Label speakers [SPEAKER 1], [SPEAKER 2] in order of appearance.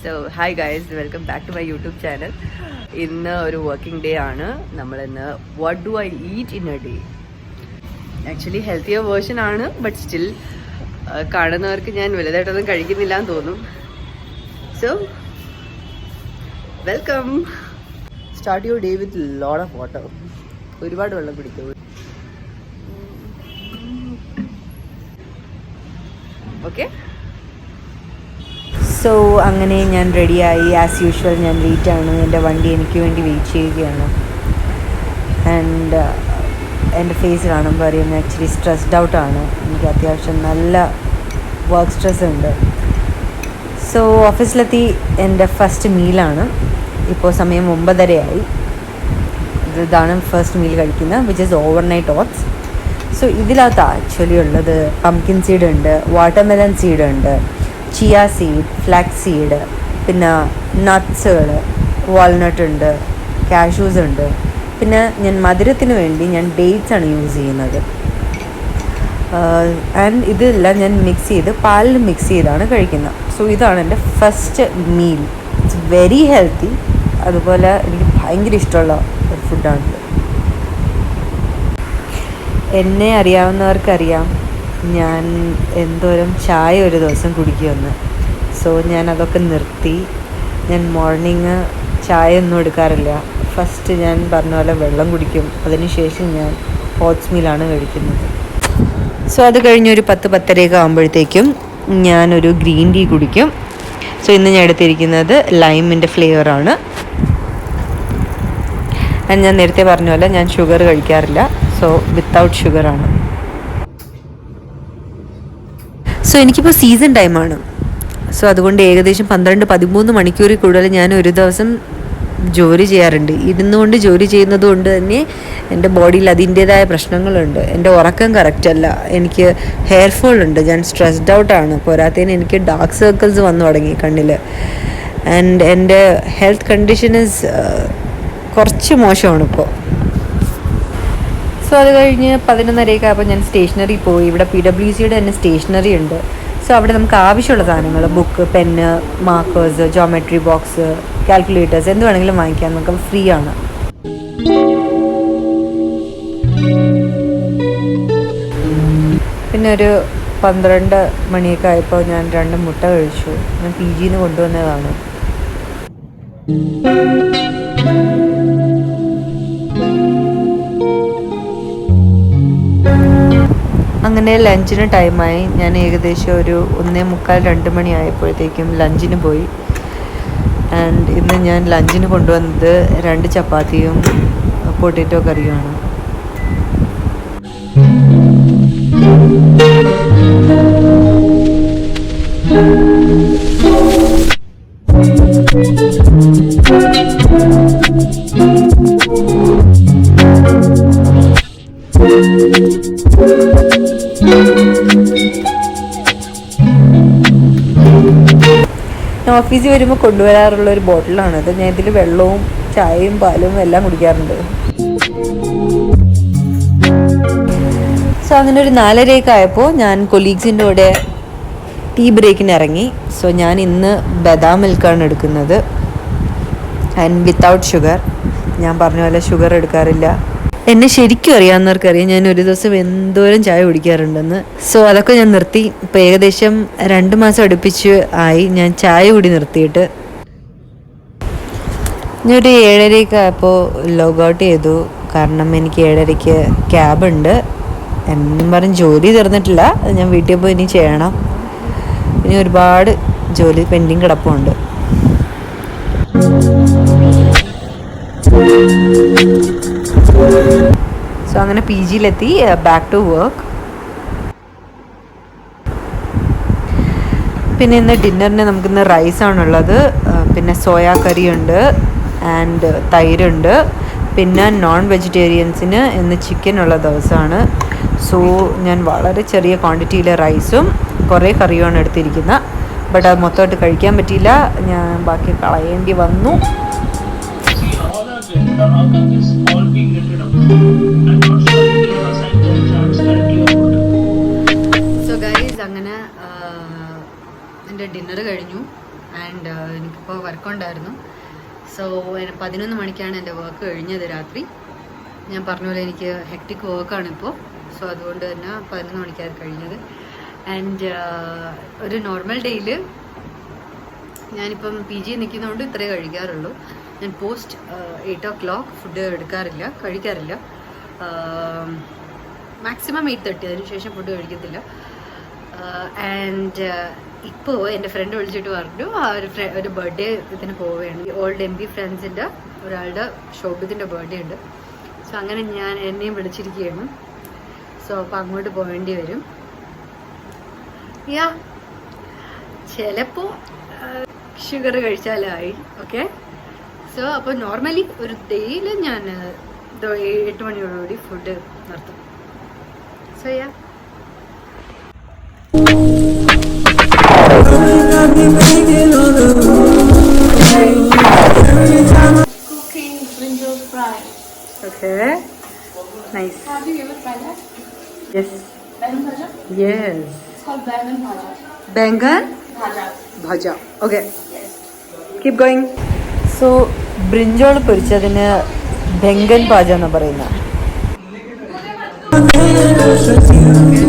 [SPEAKER 1] So hi guys, welcome back to my YouTube channel. ഇന്ന് ഒരു working day ആണ്. നമ്മളിന്ന് what do I eat in a day. Actually healthier version ആണ്, but still കാണുന്നവർക്ക് ഞാൻ വലുതായിട്ടൊന്നും കഴിക്കുന്നില്ല എന്ന് തോന്നും. So welcome. Start your day with lot of water. ഒരുപാട് വെള്ളം കുടിക്കും. ഓക്കെ. സോ അങ്ങനെ ഞാൻ റെഡിയായി. ആസ് യൂഷ്വൽ ഞാൻ വെയിറ്റാണ്. എൻ്റെ വണ്ടി എനിക്ക് വേണ്ടി വെയിറ്റ് ചെയ്യുകയാണ്. ആൻഡ് എൻ്റെ ഫേസ് കാണുമ്പോൾ അറിയുന്ന ആക്ച്വലി സ്ട്രെസ്ഡ് ഔട്ടാണ്. എനിക്ക് അത്യാവശ്യം നല്ല വർക്ക് സ്ട്രെസ് ഉണ്ട്. സോ ഓഫീസിലെത്തി എൻ്റെ ഫസ്റ്റ് മീലാണ്. ഇപ്പോൾ സമയം 9:30 ഇതാണ് ഫസ്റ്റ് മീൽ കഴിക്കുന്നത്, which is overnight oats. So ഇതിനകത്ത് ആക്ച്വലി ഉള്ളത് പംകിൻ സീഡ് ഉണ്ട്, വാട്ടർമെലൺ സീഡ് ഉണ്ട്, ചിയ സീഡ്, ഫ്ലാക്സ് സീഡ്, പിന്നെ നട്ട്സുകൾ, വാൾനട്ട് ഉണ്ട്, കാഷ്യൂസ് ഉണ്ട്. പിന്നെ ഞാൻ മധുരത്തിന് വേണ്ടി ഞാൻ ഡേറ്റ്സ് ആണ് യൂസ് ചെയ്യുന്നത്. ആൻഡ് ഇതെല്ലാം ഞാൻ മിക്സ് ചെയ്ത് പാലിൽ മിക്സ് ചെയ്താണ് കഴിക്കുന്നത്. സോ ഇതാണ് എൻ്റെ first meal. It's very healthy. അതുപോലെ എനിക്ക് ഭയങ്കര ഇഷ്ടമുള്ള ഒരു ഫുഡാണിത്. എന്നെ അറിയാവുന്നവർക്കറിയാം ഞാൻ എന്തോരം ചായ ഒരു ദിവസം കുടിക്കുമെന്ന്. സോ ഞാൻ അതൊക്കെ നിർത്തി. ഞാൻ മോർണിംഗ് ചായ ഒന്നും എടുക്കാറില്ല. ഫസ്റ്റ് ഞാൻ പറഞ്ഞ പോലെ വെള്ളം കുടിക്കും. അതിനുശേഷം ഞാൻ ഓട്സ് മീലാണ് കഴിക്കുന്നത്. സോ അത് കഴിഞ്ഞൊരു 10-10:30 ആകുമ്പോഴത്തേക്കും ഞാനൊരു ഗ്രീൻ ടീ കുടിക്കും. സോ ഇന്ന് ഞാൻ എടുത്തിരിക്കുന്നത് ലൈമിൻ്റെ ഫ്ലേവറാണ്. ഞാൻ നേരത്തെ പറഞ്ഞ പോലെ ഞാൻ ഷുഗർ കഴിക്കാറില്ല. സോ വിത്തൗട്ട് ഷുഗറാണ്. സോ എനിക്കിപ്പോൾ സീസൺ ടൈമാണ്. സോ അതുകൊണ്ട് ഏകദേശം 12-13 മണിക്കൂറിൽ കൂടുതൽ ഞാൻ ഒരു ദിവസം ജോലി ചെയ്യാറുണ്ട്. ഇരുന്നുകൊണ്ട് ജോലി ചെയ്യുന്നത് കൊണ്ട് തന്നെ എൻ്റെ ബോഡിയിൽ അതിൻ്റേതായ പ്രശ്നങ്ങളുണ്ട്. എൻ്റെ ഉറക്കം കറക്റ്റല്ല, എനിക്ക് ഹെയർ ഫോൾ ഉണ്ട്, ഞാൻ സ്ട്രെസ്ഡ് ഔട്ടാണ്. പോരാത്തതിന് എനിക്ക് ഡാർക്ക് സർക്കിൾസ് വന്നു തുടങ്ങി കണ്ണിൽ. ആൻഡ് എൻ്റെ ഹെൽത്ത് കണ്ടീഷൻ ഇസ് കുറച്ച് മോശമാണ് ഇപ്പോൾ. സോ അത് കഴിഞ്ഞ് 11:30 ആയപ്പോൾ ഞാൻ സ്റ്റേഷനറി പോയി. ഇവിടെ PWCയുടെ തന്നെ സ്റ്റേഷനറി ഉണ്ട്. സോ അവിടെ നമുക്ക് ആവശ്യമുള്ള സാധനങ്ങൾ, book, pen, markers, geometry box, calculators എന്ത് വേണമെങ്കിലും വാങ്ങിക്കാം. നമുക്ക് ഫ്രീ ആണ്. പിന്നെ ഒരു 12 മണിയൊക്കെ ആയപ്പോൾ ഞാൻ 2 മുട്ട കഴിച്ചു. ഞാൻ PG ന്ന് കൊണ്ടുവന്നതാണ്. അങ്ങനെ ലഞ്ചിന് ടൈമായി. ഞാൻ ഏകദേശം ഒരു 1:45-2 മണി ആയപ്പോഴത്തേക്കും ലഞ്ചിന് പോയി. ആൻഡ് ഇന്ന് ഞാൻ ലഞ്ചിന് കൊണ്ടുവന്നത് 2 ചപ്പാത്തിയും പൊട്ടാറ്റോ കറിയുമാണ്. ഞാൻ ഓഫീസിൽ വരുമ്പോൾ കൊണ്ടുവരാറുള്ള ഒരു ബോട്ടിലാണത്. ഞാൻ ഇതിൽ വെള്ളവും ചായയും പാലും എല്ലാം കുടിക്കാറുണ്ട്. സോ അങ്ങനെ ഒരു 4:30 ആയപ്പോൾ ഞാൻ കൊലീഗ്സിൻ്റെ കൂടെ ടീ ബ്രേക്കിന് ഇറങ്ങി. സോ ഞാൻ ഇന്ന് ബദാം മിൽക്കാണ് എടുക്കുന്നത്, ആൻഡ് വിത്തൗട്ട് ഷുഗർ. ഞാൻ പറഞ്ഞ പോലെ ഷുഗർ എടുക്കാറില്ല. എന്നെ ശരിക്കും അറിയാവുന്നവർക്കറിയാം ഞാൻ ഒരു ദിവസം എന്തോരം ചായ കുടിക്കാറുണ്ടെന്ന്. സോ അതൊക്കെ ഞാൻ നിർത്തി. ഇപ്പോൾ ഏകദേശം 2 മാസം അടുപ്പിച്ച് ആയി ഞാൻ ചായ കൂടി നിർത്തിയിട്ട്. ഞാൻ ഒരു 7:30 ആയപ്പോൾ ലോഗ് ഔട്ട് ചെയ്തു. കാരണം എനിക്ക് 7:30 ക്യാബുണ്ട്. എന്നും പറഞ്ഞ് ജോലി തീർന്നിട്ടില്ല. ഞാൻ വീട്ടിൽ പോയി ഇനി ചെയ്യണം. ഇനി ഒരുപാട് ജോലി പെൻഡിങ് കിടപ്പുണ്ട്. സോ അങ്ങനെ PG യിലെത്തി. Back to work. പിന്നെ ഇന്ന് ഡിന്നറിന് നമുക്കിന്ന് റൈസാണുള്ളത്. പിന്നെ സോയാ കറി ഉണ്ട്, ആൻഡ് തൈരുണ്ട്. പിന്നെ നോൺ വെജിറ്റേറിയൻസിന് ഇന്ന് ചിക്കൻ ഉള്ള ദിവസമാണ്. സോ ഞാൻ വളരെ ചെറിയ ക്വാണ്ടിറ്റിയിൽ റൈസും കുറേ കറിയുമാണ് എടുത്തിരിക്കുന്നത്. ബട്ട് അത് മൊത്തമായിട്ട് കഴിക്കാൻ പറ്റിയില്ല. ഞാൻ ബാക്കി കളയേണ്ടി വന്നു. സോ ഗൈസ്, അങ്ങനെ എൻ്റെ ഡിന്നർ കഴിഞ്ഞു.
[SPEAKER 2] ആൻഡ് എനിക്കിപ്പോൾ വർക്കുണ്ടായിരുന്നു. സോ 11 മണിക്കാണ് എൻ്റെ വർക്ക് കഴിഞ്ഞത് രാത്രി. ഞാൻ പറഞ്ഞ പോലെ എനിക്ക് ഹെക്ടിക് വർക്കാണിപ്പോൾ. സോ അതുകൊണ്ട് തന്നെ 11 മണിക്കാണ് കഴിഞ്ഞത്. ആൻഡ് ഒരു നോർമൽ ഡേയിൽ ഞാനിപ്പം PG നിൽക്കുന്നതുകൊണ്ട് ഇത്രേ കഴിക്കാറുള്ളൂ. ഞാൻ പോസ്റ്റ് 8 o'clock ഫുഡ് കഴിക്കാറില്ല. മാക്സിമം 8:30, അതിനുശേഷം ഫുഡ് കഴിക്കത്തില്ല. ആൻഡ് ഇപ്പോൾ എൻ്റെ ഫ്രണ്ട് വിളിച്ചിട്ട് പറഞ്ഞു ഒരു ബർത്ത്ഡേ ഇതിന് പോവുകയാണ്. ഓൾഡ് MP ഫ്രണ്ട്സിൻ്റെ ഒരാളുടെ ഷോബിത്തിൻ്റെ ബർത്ത്ഡേ ഉണ്ട്. സോ അങ്ങനെ എന്നെയും വിളിച്ചിരിക്കുകയാണ്. സോ അപ്പോൾ അങ്ങോട്ട് പോകേണ്ടി വരും. ചിലപ്പോൾ ഷുഗർ കഴിച്ചാലായി. ഓക്കെ. സോ അപ്പോൾ നോർമലി ഒരു ഡേയിൽ ഞാൻ 8 മണിയോടുകൂടി ഫുഡ് നിർത്തും. So
[SPEAKER 3] cooking brinjal fry.
[SPEAKER 2] Okay. Nice.
[SPEAKER 3] Have you ever tried that?
[SPEAKER 2] Yes.
[SPEAKER 3] Bangan bhaja?
[SPEAKER 2] Yes.
[SPEAKER 3] It's called bangan bhaja.
[SPEAKER 2] Bangan
[SPEAKER 3] Bhaja.
[SPEAKER 2] bhaja. Okay.
[SPEAKER 3] Yes.
[SPEAKER 2] Keep going.
[SPEAKER 1] So brinjal പൊരിച്ചതിന് ബെങ്കൻ പാച എന്ന് പറയുന്ന
[SPEAKER 2] ഓഫീസിൽ പോകണം.